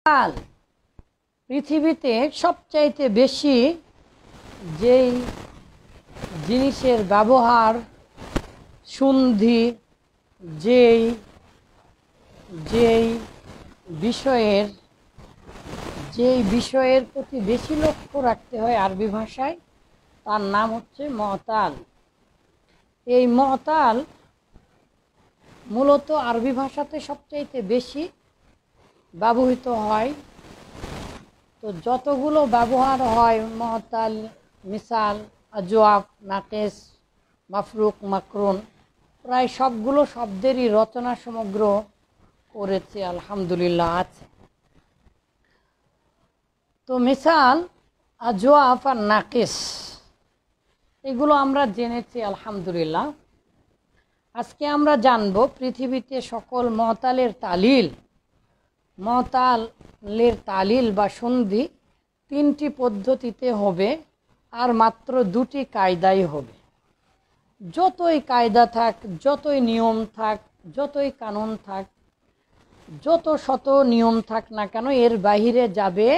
কাল পৃথিবীতে সবচাইতে বেশি যেই জিনিসের ব্যবহার সন্ধি যেই যেই বিষয়ের প্রতি বেশি লক্ষ্য রাখতে হয় আরবি ভাষায়, তার নাম হচ্ছে মতাল। এই মতাল মূলত আরবি ভাষাতে সবচাইতে বেশি ব্যবহৃত হয়। তো যতগুলো ব্যবহার হয় মতাল, মিসাল, আজওয়াফ, নাকেস, মাফরুক, মাকরুন, প্রায় সবগুলো শব্দেরই রচনা সমগ্র করেছে, আলহামদুলিল্লাহ আছে। তো মিসাল, আজওয়াফ আর নাকেস এগুলো আমরা জেনেছি আলহামদুলিল্লাহ। আজকে আমরা জানব পৃথিবীতে সকল মতালের তালিল বা সন্ধি তিনটি পদ্ধতিতে হবে, আর মাত্র দুটি কায়দাই হবে। যতই কায়দা থাক, যতই নিয়ম থাক, যতই কানুন থাক, যত শত নিয়ম থাক না কেন, এর বাহিরে যাবে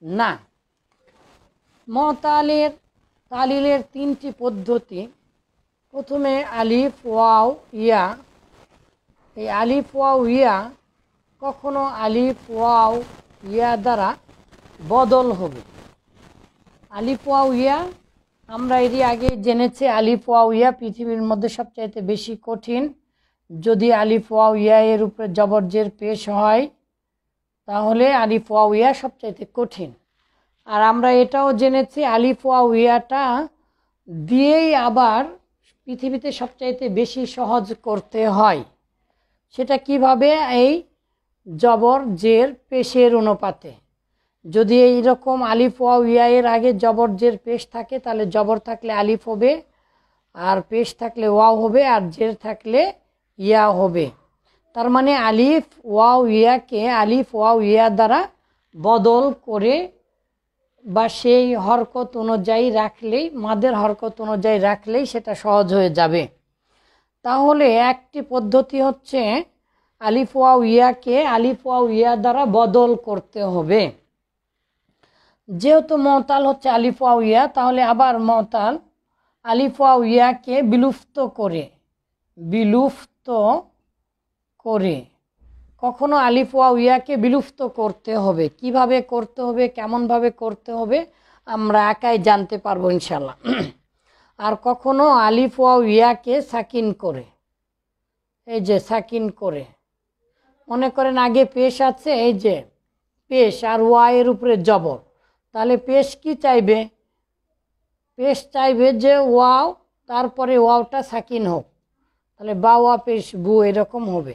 না। তালিলের তিনটি পদ্ধতি। প্রথমে আলিফ, ওয়াও, ইয়া। এই আলিফ, ওয়াও, ইয়া কখনো আলিফ, ওয়াও, ইয়া দ্বারা বদল হবে। আলিফ, ওয়াও, ইয়া আমরা এরই আগে জেনেছি আলিফ, ওয়াও, ইয়া পৃথিবীর মধ্যে সবচাইতে বেশি কঠিন। যদি আলিফ, ওয়াও, ইয়া এর উপরে জবরজের পেশ হয় তাহলে আলিফ, ওয়াও, ইয়া সবচাইতে কঠিন। আর আমরা এটাও জেনেছি আলিফ, ওয়াও, ইয়াটা দিয়েই আবার পৃথিবীতে সবচাইতে বেশি সহজ করতে হয়। সেটা কিভাবে? এই জবর জের পেশের অনুপাতে। যদি এইরকম আলিফ, ওয়াও, ইয়া এর আগে জবর জের পেশ থাকে তাহলে জবর থাকলে আলিফ হবে, আর পেশ থাকলে ওয়াও হবে, আর জের থাকলে ইয়া হবে। তার মানে আলিফ, ওয়াও, ইয়াকে আলিফ, ওয়াও, ইয়া দ্বারা বদল করে বা সেই হরকত অনুযায়ী রাখলেই, মাদের হরকত অনুযায়ী রাখলেই সেটা সহজ হয়ে যাবে। তাহলে একটি পদ্ধতি হচ্ছে আলিফ, ওয়াও, ইয়াকে আলিফ, ওয়াও, ইয়া দ্বারা বদল করতে হবে। যেহেতু মতাল হচ্ছে আলিফ, ওয়াও, ইয়া, তাহলে আবার মতাল আলিফ, ওয়াও, ইয়াকে বিলুপ্ত করে কখনো আলিফ, ওয়াও, ইয়াকে বিলুপ্ত করতে হবে। কিভাবে করতে হবে, কেমনভাবে করতে হবে আমরা একাই জানতে পারবো ইনশাল্লাহ। আর কখনো আলিফ, ওয়াও, ইয়াকে সাকিন করে, এই যে সাকিন করে, মনে করেন আগে পেশ আছে, এই যে পেশ আর ওয়া এর উপরে জবর, তাহলে পেশ কি চাইবে? পেশ চাইবে যে ওয়াও, তারপরে ওয়াওটা সাকিন হোক, তাহলে বা ওয়া পেশ বু এরকম হবে।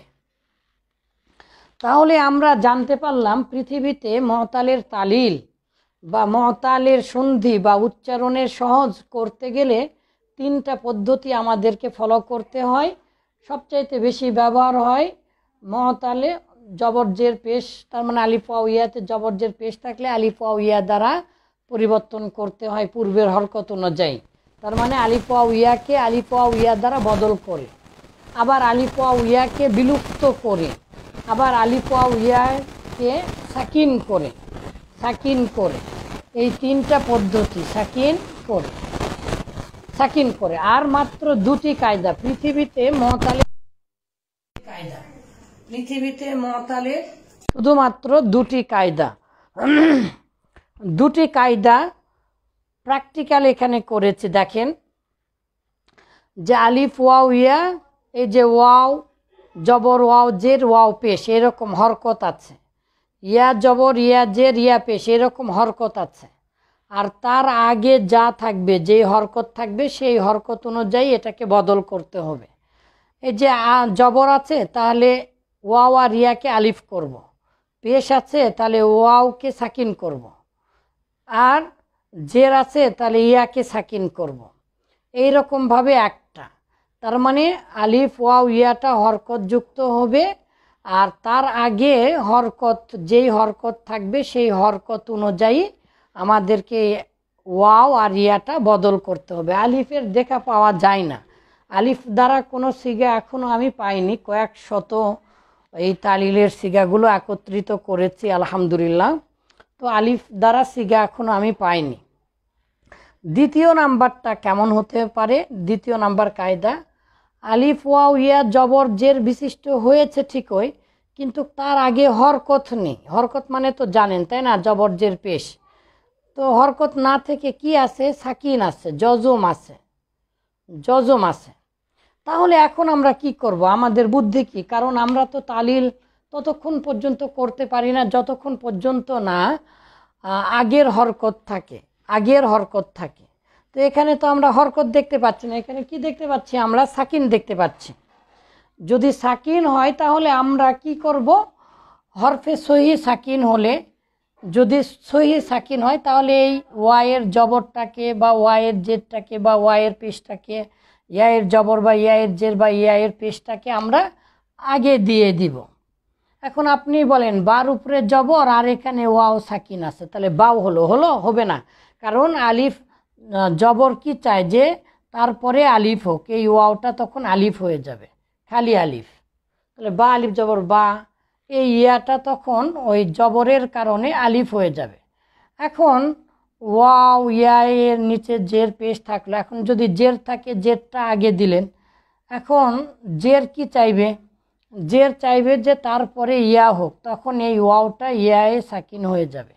তাহলে আমরা জানতে পারলাম পৃথিবীতে মতালের তালিল বা মতালের সন্ধি বা উচ্চারণের সহজ করতে গেলে তিনটা পদ্ধতি আমাদেরকে ফলো করতে হয়। সবচাইতে বেশি ব্যবহার হয় মতালে জবরজের পেশ, তার মানে আলিফ, ওয়াও, ইয়াতে জবরজের পেশ থাকলে আলিফ, ওয়াও, ইয়া দ্বারা পরিবর্তন করতে হয় পূর্বের হরকত অনুযায়ী। তার মানে আলিফ, ওয়াও, ইয়াকে আলিফ, ওয়াও, ইয়া দ্বারা বদল করে, আবার আলিফ, ওয়াও, ইয়াকে বিলুপ্ত করে, আবার আলিফ, ওয়াও, ইয়াকে সাকিন করে। এই তিনটা পদ্ধতি সাকিন করে। আর মাত্র দুটি কায়দা পৃথিবীতে মতালের শুধুমাত্র দুটি কায়দা প্র্যাকটিক্যাল এখানে করেছে। দেখেন যে আলিফ, ওয়াও, ইয়া, এই যে ওয়াও জবর, ওয়াও জের, ওয়াও পেশ, এরকম হরকত আছে। ইয়া জবর, ইয়া জের, ইয়া পেশ, এরকম হরকত আছে। আর তার আগে যা থাকবে, যেই হরকত থাকবে সেই হরকত অনুযায়ী এটাকে বদল করতে হবে। এই যে জবর আছে তাহলে ওয়াও আর ইয়াকে আলিফ করব, পেশ আছে তাহলে ওয়াওকে সাকিন করব, আর জের আছে তাহলে ইয়াকে সাকিন করব। এইরকমভাবে একটা, তার মানে আলিফ, ওয়াও, ইয়াটা হরকত যুক্ত হবে, আর তার আগে যেই হরকত থাকবে সেই হরকত অনুযায়ী আমাদেরকে ওয়াও আর ইয়াটা বদল করতে হবে। আলিফের দেখা পাওয়া যায় না, আলিফ দ্বারা কোনো সিগা এখনও আমি পাইনি, কয়েক শত এই তালিলের সিগাগুলো একত্রিত করেছি আলহামদুলিল্লাহ। তো আলিফ দ্বারা সিগা এখনও আমি পাইনি। দ্বিতীয় নাম্বারটা কেমন হতে পারে? দ্বিতীয় নাম্বার কায়দা, আলিফ ওয়াও ইয়া জবর জের বিশিষ্ট হয়েছে ঠিকই, কিন্তু তার আগে হরকত নেই। হরকত মানে তো জানেন তাই না, জবর জের পেশ। তো হরকত না থেকে কি আছে? সাকিন আছে, জজম আছে, জজম আছে। তাহলে এখন আমরা কি করব? আমাদের বুদ্ধি কি? কারণ আমরা তো তালিল ততক্ষণ পর্যন্ত করতে পারি না যতক্ষণ পর্যন্ত না আগের হরকত থাকে, আগের হরকত থাকে। তো এখানে তো আমরা হরকত দেখতে পাচ্ছি না, এখানে কি দেখতে পাচ্ছি? আমরা সাকিন দেখতে পাচ্ছি। যদি সাকিন হয় তাহলে আমরা কি করব? হরফে সহি সাকিন হলে, যদি সহি সাকিন হয় তাহলে এই ওয়াইয়ের জবরটাকে বা ওয়াইয়ের জেরটাকে বা ওয়াইয়ের পেশটাকে, ইয়ায়ের জবর বা ইয়ায়ের জের বা ইয়ায়ের পেশটাকে আমরা আগে দিয়ে দিব। এখন আপনি বলেন বার উপরে জবর আর এখানে ওয়াও সাকিন আছে, তাহলে বাও হলো? হবে না, কারণ আলিফ জবর কি চায়? যে তারপরে আলিফ হোক, এই ওয়াওটা তখন আলিফ হয়ে যাবে, খালি আলিফ। তাহলে বা আলিফ জবর বা, এই ইয়াটা তখন ওই জবরের কারণে আলিফ হয়ে যাবে। এখন ওয়াও ইয়া এর নিচে জের পেশ থাকলো, এখন যদি জের থাকে জেরটা আগে দিলেন। এখন জের কি চাইবে? জের চাইবে যে তারপরে ইয়া হোক, তখন এই ওয়াওটা ইয়ায়ে সাকিন হয়ে যাবে।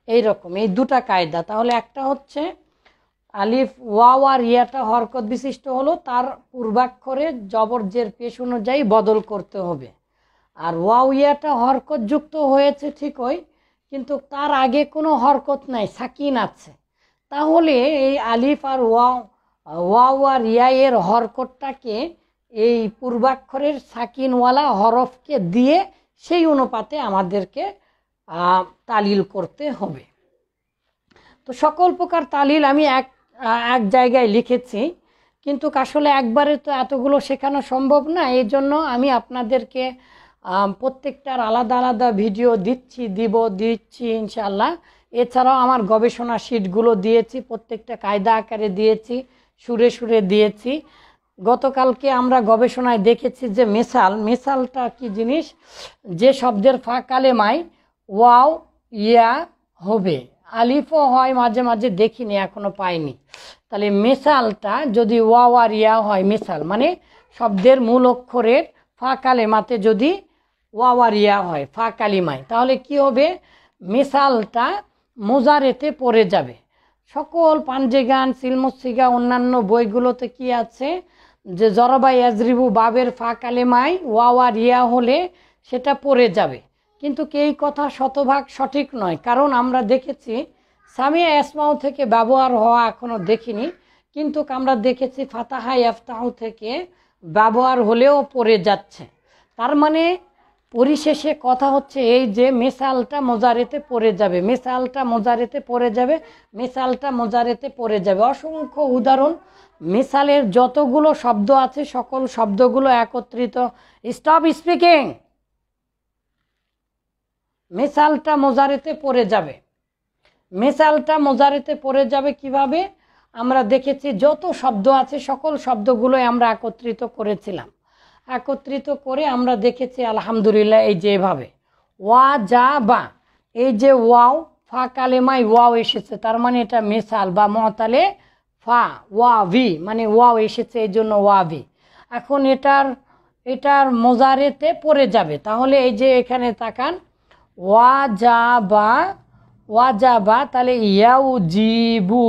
এই রকম এই দুটা কায়দা। তাহলে একটা হচ্ছে আলিফ ওয়াও আর ইয়াটা হরকত বিশিষ্ট হলো, তার পূর্বাক্ষরে জবর জের পেশ অনুযায়ী বদল করতে হবে। আর ওয়াও ইয়াটা হরকত যুক্ত হয়েছে ঠিকই, কিন্তু তার আগে কোনো হরকত নাই, সাকিন আছে। তাহলে এই আলিফ আর ওয়াও আর ইয়া এর হরকতটাকে এই পূর্বাক্ষরের সাকিনওয়ালা হরফকে দিয়ে সেই অনুপাতে আমাদেরকে তালিল করতে হবে। তো সকল প্রকার তালিল আমি এক জায়গায় লিখেছি, কিন্তু আসলে একবারে তো এতগুলো শেখানো সম্ভব না। এই জন্য আমি আপনাদেরকে প্রত্যেকটার আলাদা আলাদা ভিডিও দিচ্ছি ইনশাআল্লাহ। এছাড়াও আমার গবেষণা শিটগুলো দিয়েছি, প্রত্যেকটা কায়দা আকারে দিয়েছি, সুরে সুরে দিয়েছি। গতকালকে আমরা গবেষণায় দেখেছি যে মেসালটা কি জিনিস? যে শব্দের ফা কালেমায় ওয়াও ইয়া হবে, আলিফও হয় মাঝে মাঝে, দেখিনি এখনো পাইনি। তাহলে মেসালটা যদি ওয়াও আর ইয়া হয়, মেসাল মানে শব্দের মূল অক্ষরের ফা কালেমাতে যদি ওয়াও আর ইয়া হয় ফা কালিমায়, তাহলে কি হবে? মেসালটা মোজারেতে পড়ে যাবে। সকল পাঞ্জেগান সিলমুসিগা অন্যান্য বইগুলোতে কি আছে? যে জরবা ইয়াজরিবু বাবের ফা কালেমায় ওয়াও আর ইয়া হলে সেটা পড়ে যাবে। কিন্তু এই কথা শতভাগ সঠিক নয়, কারণ আমরা দেখেছি সামিয়া ইসমাউ থেকে ব্যবহার হওয়া এখনও দেখিনি, কিন্তু আমরা দেখেছি ফাতাহা ইফতাহু থেকে ব্যবহার হলেও পড়ে যাচ্ছে। তার মানে পরিশেষে কথা হচ্ছে এই যে মেসালটা মোজারেতে পড়ে যাবে, মেসালটা মোজারেতে পড়ে যাবে, মেসালটা মোজারেতে পড়ে যাবে। অসংখ্য উদাহরণ, মেসালের যতগুলো শব্দ আছে সকল শব্দগুলো একত্রিত। Stop speaking. মেসালটা মোজারেতে পড়ে যাবে। মেসালটা মোজারেতে পড়ে যাবে কিভাবে? আমরা দেখেছি যত শব্দ আছে সকল শব্দগুলোই আমরা একত্রিত করেছিলাম। একত্রিত করে আমরা দেখেছি আলহামদুলিল্লাহ এই যে এভাবে ওয়া যা বা, এই যে ওয়াও ফা কালেমায় ওয়াও এসেছে, তার মানে এটা মেসাল বা মতালে ফা ওয়া ভি মানে ওয়াও এসেছে, এই জন্য ওয়া ভি। এখন এটার মোজারেতে পড়ে যাবে। তাহলে এই যে এখানে তাকান, ওয়া যা বা, তাহলে ইয়াউ জিবু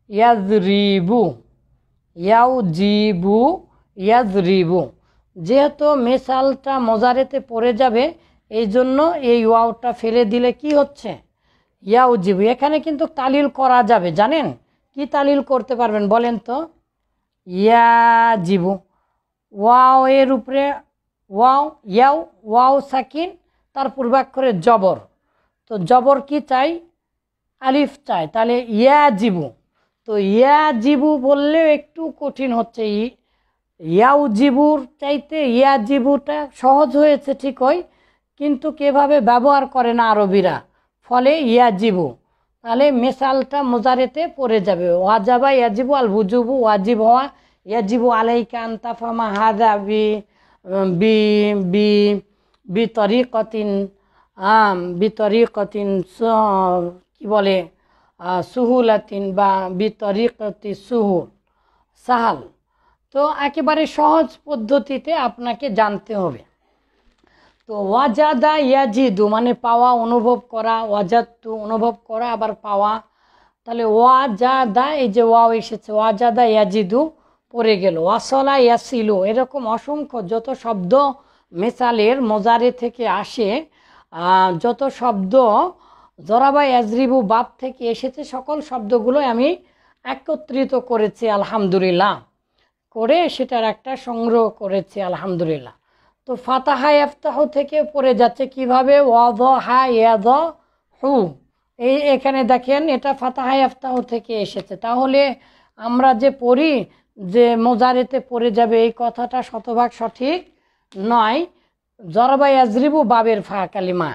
ইয়াজরিবু, ইয়াউ জিবু ইয়াজরিবু। যেহেতু মেসালটা মোজারেতে পড়ে যাবে, এই জন্য এই ওয়াওটা ফেলে দিলে কি হচ্ছে? ইয়াউ জিবু। এখানে কিন্তু তালিল করা যাবে, জানেন কি তালিল করতে পারবেন বলেন তো? ইয়া জিবু, ওয়াও এর উপরে ওয়াও সাকিন, তার পূর্বাক্ষরে জবর। তো জবর কি চাই? আলিফ চাই, তাহলে ইয়া জিবু। তো ইয়া জিবু বললেও একটু কঠিন হচ্ছে। ইয়াউ জিবুর চাইতে ইয়া জিবুটা সহজ হয়েছে ঠিকই, কিন্তু কিভাবে ব্যবহার করে না আরবিরা, ফলে ইয়া জিবু। তাহলে মেসালটা মোজারেতে পড়ে যাবে। ওয়াজাবা ইয়াজিবু আল বুজুবু, ওয়াজিব হওয়া, ইয়াজিবু আলাইকা আনতা ফামা হাদা বি বি বি বিতরিকতিন বিতরিকতিন কি বলে সুহুলাতিন বা বিতরিকতি সুহুল সাহাল। তো একেবারে সহজ পদ্ধতিতে আপনাকে জানতে হবে। তো ওয়াজাদা ইয়াজিদু মানে পাওয়া, অনুভব করা, ওয়াজাদতু অনুভব করা, আবার পাওয়া। তাহলে ওয়াজাদা, এই যে ওয়াও এসেছে, ওয়াজাদা ইয়াজিদু পড়ে গেল, ওয়াসলা ইয়াসিলু, এরকম অসংখ্য যত শব্দ মেসালের মোজারে থেকে আসে, যত শব্দ জরাবা ইয়াজরিবু বাব থেকে এসেছে, সকল শব্দগুলো আমি একত্রিত করেছি আলহামদুলিল্লাহ, করে সেটার একটা সংগ্রহ করেছি আলহামদুলিল্লাহ। তো ফাতাহা ইফতাহু থেকে পড়ে যাচ্ছে কিভাবে, ওয়াযহা ইয়াযহু, এই এখানে দেখেন এটা ফাতাহা ইফতাহু থেকে এসেছে। তাহলে আমরা যে পড়ি যে মোজারেতে পড়ে যাবে, এই কথাটা শতভাগ সঠিক নয়। জরাবা ইয়াজরিবু বাবের ফা কালিমা,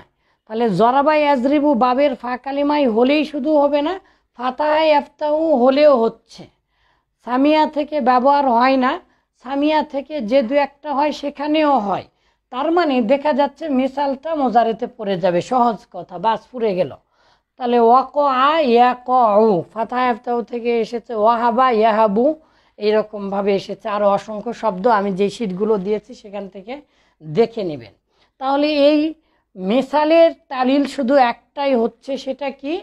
তাহলে জরাবা ইয়াজরিবু বাবের ফা কালিমাই হলেই শুধু হবে না, ফাতাহা ইফতাহু হলেও হচ্ছে। সামিয়া থেকে ব্যবহার হয় না, সামিয়া থেকে যে দু একটা হয় সেখানেও হয়। তার মানে দেখা যাচ্ছে মিসালটা মোজারেতে পড়ে যাবে, সহজ কথা, বাস পুড়ে গেল। তাহলে ওয়াকআ ইয়াকউ, ফাতাহা ইফতাহু থেকে এসেছে, ওয়াহাবা ইয়াহাবু, এইরকমভাবে এসেছে। আরও অসংখ্য শব্দ আমি যে শীটগুলো দিয়েছি সেখান থেকে দেখে নেবেন। তাহলে এই মিসালের তালিল শুধু একটাই হচ্ছে, সেটা কি,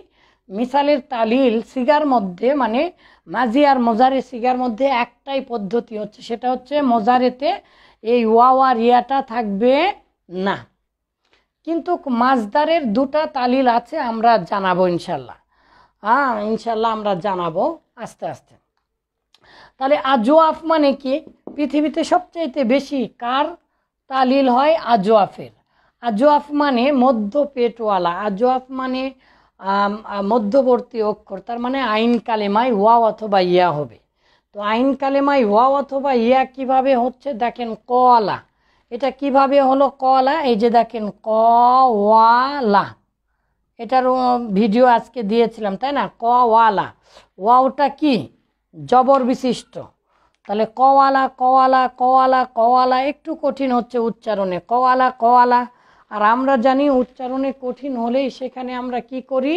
মিসালের তালিল সিগার মধ্যে মানে মাজি আর মোজারে সিগার মধ্যে একটাই পদ্ধতি হচ্ছে, সেটা হচ্ছে মোজারেতে এই ওয়াও আর ইয়াটা থাকবে না। কিন্তু মাজদারের দুটা তালিল আছে, আমরা জানাবো ইনশাল্লাহ। ইনশাল্লাহ আমরা জানাবো আস্তে আস্তে। তাহলে আজওয়াফ মানে কি, পৃথিবীতে সবচাইতে বেশি কার তালিল হয়, আজওয়াফের। আজওয়াফ মানে মধ্য পেটওয়ালা, আজওয়াফ মানে মধ্যবর্তী অক্ষর, তার মানে আইন কালেমায় ওয়াও অথবা ইয়া হবে। তো আইন কালেমায় ওয়াও অথবা ইয়া কিভাবে হচ্ছে দেখেন, কওয়ালা, এটা কিভাবে হলো কওয়ালা, এই যে দেখেন কওয়ালা, এটার ভিডিও আজকে দিয়েছিলাম তাই না, কওয়ালা, ওয়াওটা কি জবর বিশিষ্ট। তাহলে কওয়ালা কওয়ালা কওয়ালা কওয়ালা, একটু কঠিন হচ্ছে উচ্চারণে, কওয়ালা কওয়ালা। আর আমরা জানি উচ্চারণে কঠিন হলেই সেখানে আমরা কি করি,